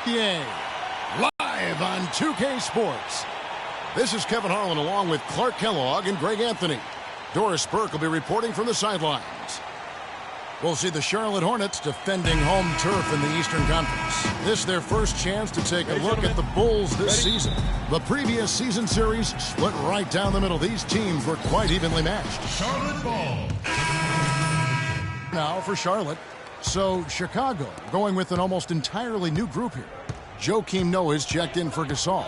NBA, live on 2K Sports. This is Kevin Harlan along with Clark Kellogg and Greg Anthony. Doris Burke will be reporting from the sidelines. We'll see the Charlotte Hornets defending home turf in the Eastern Conference. This is their first chance to take a look at the Bulls this season. The previous season series split right down the middle. These teams were quite evenly matched. Charlotte ball. Now for Charlotte. So Chicago going with an almost entirely new group here. Joakim Noah's checked in for Gasol.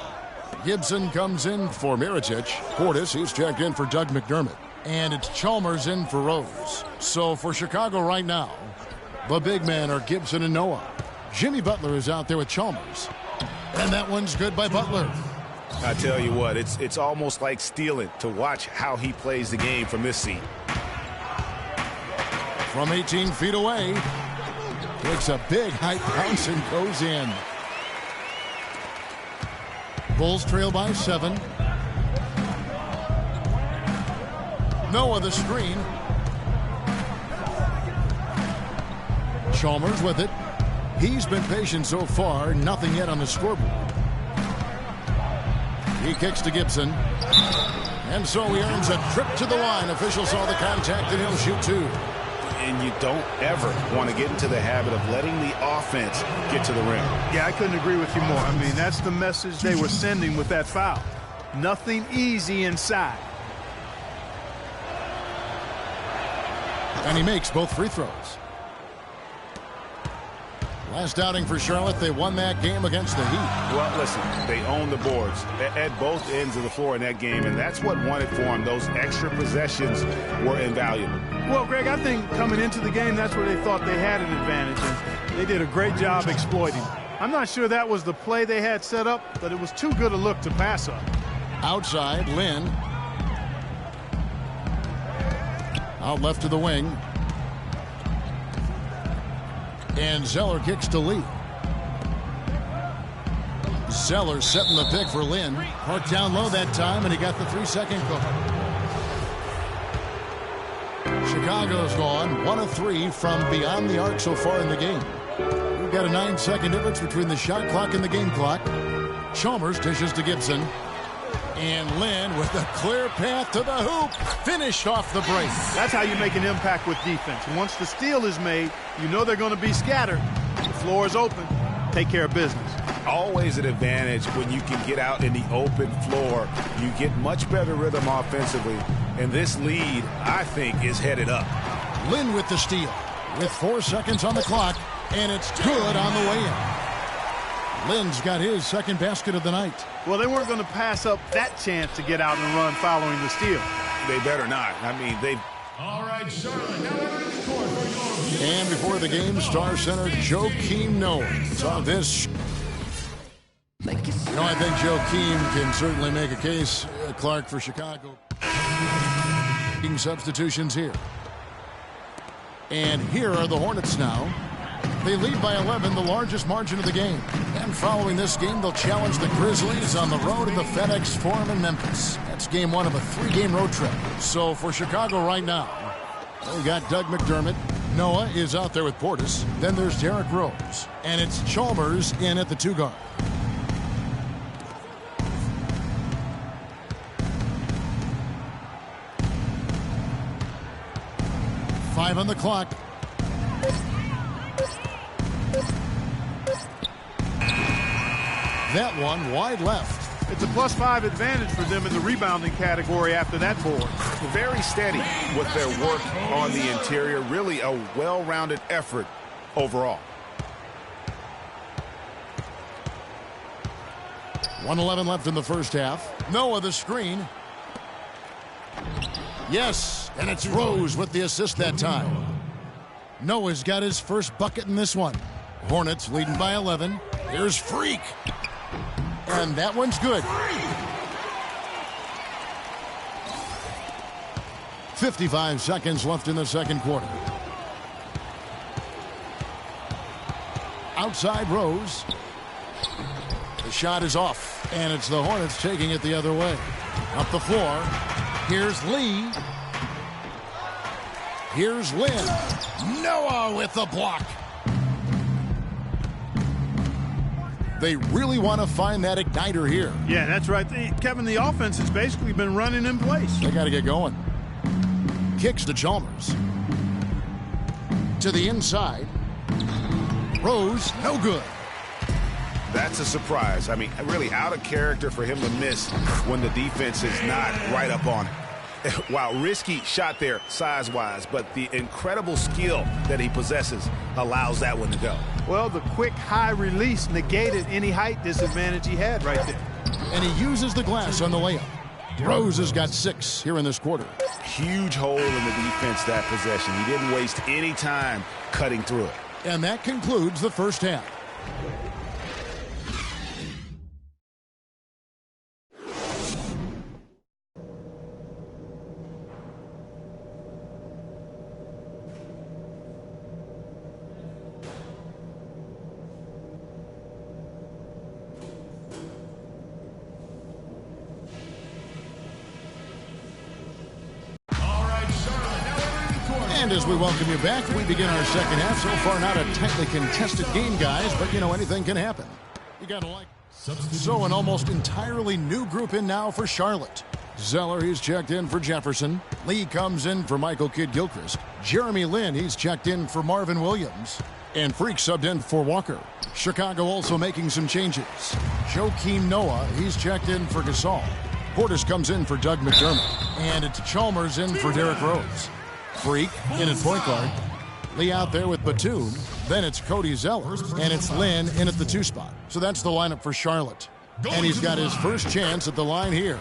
Gibson comes in for Mirotic. Portis, he's checked in for Doug McDermott. And it's Chalmers in for Rose. So for Chicago right now, the big men are Gibson and Noah. Jimmy Butler is out there with Chalmers. And that one's good by Butler. I tell you what, it's almost like stealing to watch how he plays the game from this seat. From 18 feet away, takes a big high bounce and goes in. Bulls trail by 7. Noah the screen. Chalmers with it. He's been patient so far. Nothing yet on the scoreboard. He kicks to Gibson. And so he earns a trip to the line. Officials saw the contact and he'll shoot 2. And you don't ever want to get into the habit of letting the offense get to the rim. Yeah, I couldn't agree with you more. I mean, that's the message they were sending with that foul. Nothing easy inside. And he makes both free throws. Last outing for Charlotte, they won that game against the Heat. Well, listen, they own the boards at both ends of the floor in that game, and that's what won it for them. Those extra possessions were invaluable. Well, Greg, I think coming into the game, that's where they thought they had an advantage, and they did a great job exploiting. I'm not sure that was the play they had set up, but it was too good a look to pass up. Outside, Lynn. Out left to the wing. And Zeller kicks to Lee. Zeller setting the pick for Lynn. Parked down low that time, and he got the 3-second call. Chicago's gone 1 of 3 from beyond the arc so far in the game. We've got a 9-second difference between the shot clock and the game clock. Chalmers dishes to Gibson. And Lynn with a clear path to the hoop. Finished off the break. That's how you make an impact with defense. Once the steal is made, you know they're going to be scattered. The floor is open. Take care of business. Always an advantage when you can get out in the open floor. You get much better rhythm offensively. And this lead, I think, is headed up. Lynn with the steal. With 4 seconds on the clock. And it's good on the way in. Lynn's got his second basket of the night. Well, they weren't going to pass up that chance to get out and run following the steal. They better not. I mean, they've... All right, Charlotte, now entering the court for your... And before the game, star center Joakim Noah saw this. I think Joakim can certainly make a case, Clark, for Chicago. Substitutions here. And here are the Hornets now. They lead by 11, the largest margin of the game. And following this game, they'll challenge the Grizzlies on the road in the FedEx Forum in Memphis. That's game 1 of a 3-game road trip. So for Chicago right now, we got Doug McDermott. Noah is out there with Portis. Then there's Derrick Rose. And it's Chalmers in at the 2 guard. Five on the clock. That one wide left. It's a +5 advantage for them in the rebounding category after that board. Very steady with their work on the interior. Really a well-rounded effort overall. 1:11 left in the first half. Noah the screen. Yes, and it's Rose with the assist that time. Noah's got his first bucket in this one. Hornets leading by 11. Here's Freak. And that one's good. 55 seconds left in the second quarter. Outside Rose. The shot is off. And it's the Hornets taking it the other way. Up the floor. Here's Lee. Here's Lynn. Noah with the block. They really want to find that igniter here. Yeah, that's right. Kevin, the offense has basically been running in place. They got to get going. Kicks to Chalmers. To the inside. Rose, no good. That's a surprise. I mean, really out of character for him to miss when the defense is not right up on it. Wow, risky shot there size-wise, but the incredible skill that he possesses allows that one to go. Well, the quick high release negated any height disadvantage he had right there. And he uses the glass on the layup. Rose has got 6 here in this quarter. Huge hole in the defense that possession. He didn't waste any time cutting through it. And that concludes the first half. And as we welcome you back, we begin our second half. So far, not a tightly contested game, guys, but, you know, anything can happen. You got to like. So an almost entirely new group in now for Charlotte. Zeller, he's checked in for Jefferson. Lee comes in for Michael Kidd-Gilchrist. Jeremy Lin, he's checked in for Marvin Williams. And Freak subbed in for Walker. Chicago also making some changes. Joakim Noah, he's checked in for Gasol. Portis comes in for Doug McDermott. And it's Chalmers in for Derrick Rose. Freak in at point guard. Lee out there with Batum. Then it's Cody Zeller. And it's Lin in at the 2 spot. So that's the lineup for Charlotte. And he's got his first chance at the line here.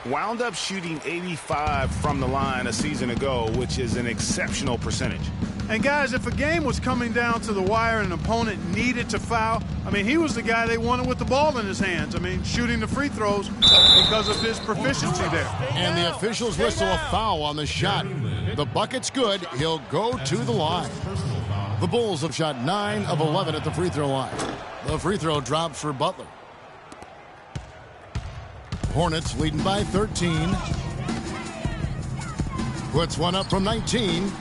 Wound up shooting 85 from the line a season ago, which is an exceptional percentage. And guys, if a game was coming down to the wire and an opponent needed to foul, I mean, he was the guy they wanted with the ball in his hands. I mean, shooting the free throws because of his proficiency there. And the officials whistle a foul on the shot. The bucket's good. He'll go to the line. The Bulls have shot 9 of 11 at the free throw line. The free throw drops for Butler. Hornets leading by 13. Puts one up from 19.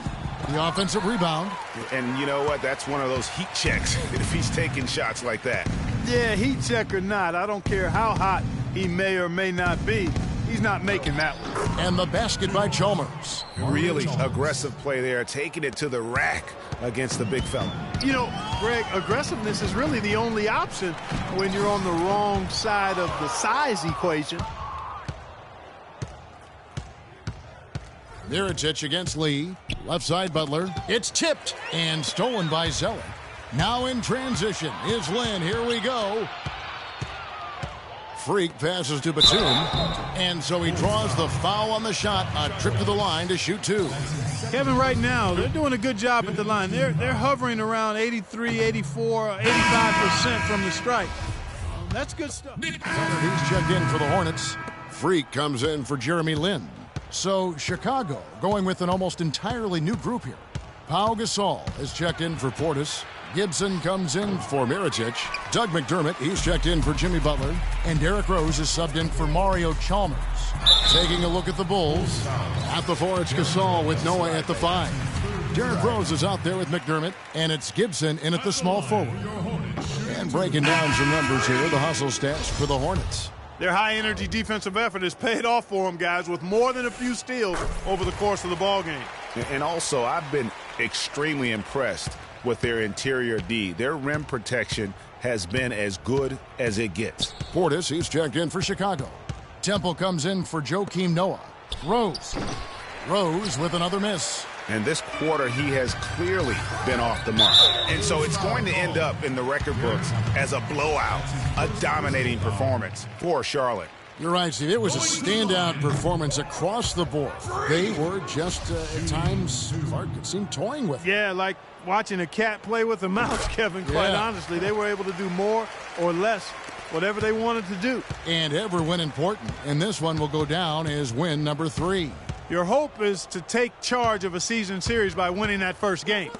The offensive rebound. And you know what? That's one of those heat checks if he's taking shots like that. Yeah, heat check or not, I don't care how hot he may or may not be. He's not making that one. And the basket by Chalmers. Really aggressive play there, taking it to the rack against the big fella. You know, Greg, aggressiveness is really the only option when you're on the wrong side of the size equation. Mirotic against Lee. Left side Butler. It's tipped and stolen by Zeller. Now in transition is Lin. Here we go. Freak passes to Batum. And so he draws the foul on the shot. A trip to the line to shoot 2. Kevin, right now, they're doing a good job at the line. They're hovering around 83, 84, 85% from the strike. That's good stuff. He's checked in for the Hornets. Freak comes in for Jeremy Lin. So Chicago going with an almost entirely new group here. Pau Gasol is checked in for Portis. Gibson comes in for Mirotic. Doug McDermott, he's checked in for Jimmy Butler. And Derrick Rose is subbed in for Mario Chalmers. Taking a look at the Bulls. At the 4, it's Gasol with Noah at the 5. Derrick Rose is out there with McDermott. And it's Gibson in at the small forward. And breaking down some numbers here, the hustle stats for the Hornets. Their high-energy defensive effort has paid off for them, guys, with more than a few steals over the course of the ballgame. And also, I've been extremely impressed with their interior D. Their rim protection has been as good as it gets. Portis, he's checked in for Chicago. Temple comes in for Joakim Noah. Rose with another miss. And this quarter, he has clearly been off the mark. And so it's going to end up in the record books as a blowout, a dominating performance for Charlotte. You're right, Steve. It was a standout performance across the board. They were just, at times, Clark, it seemed toying with it. Yeah, like watching a cat play with a mouse, Kevin, quite honestly. They were able to do more or less, whatever they wanted to do. And every win important. And this one will go down as win number 3. Your hope is to take charge of a season series by winning that first game.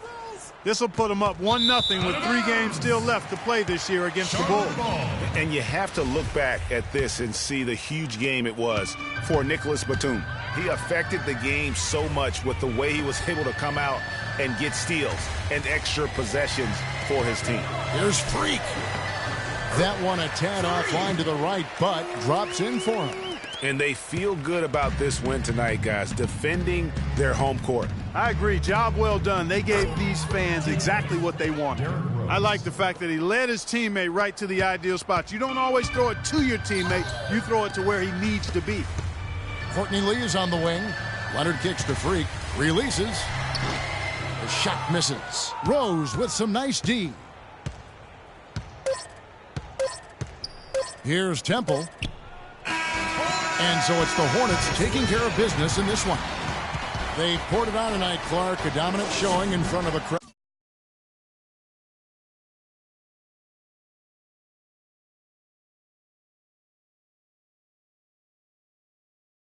This will put them up 1-0 with 3 games still left to play this year against the Bulls. And you have to look back at this and see the huge game it was for Nicholas Batum. He affected the game so much with the way he was able to come out and get steals and extra possessions for his team. Here's Freak. That one a tad offline to the right, but drops in for him. And they feel good about this win tonight, guys, defending their home court. I agree. Job well done. They gave these fans exactly what they wanted. I like the fact that he led his teammate right to the ideal spot. You don't always throw it to your teammate. You throw it to where he needs to be. Courtney Lee is on the wing. Leonard kicks to Freak. Releases. The shot misses. Rose with some nice D. Here's Temple. And so it's the Hornets taking care of business in this one. They poured it on tonight, Clark. A dominant showing in front of a crowd.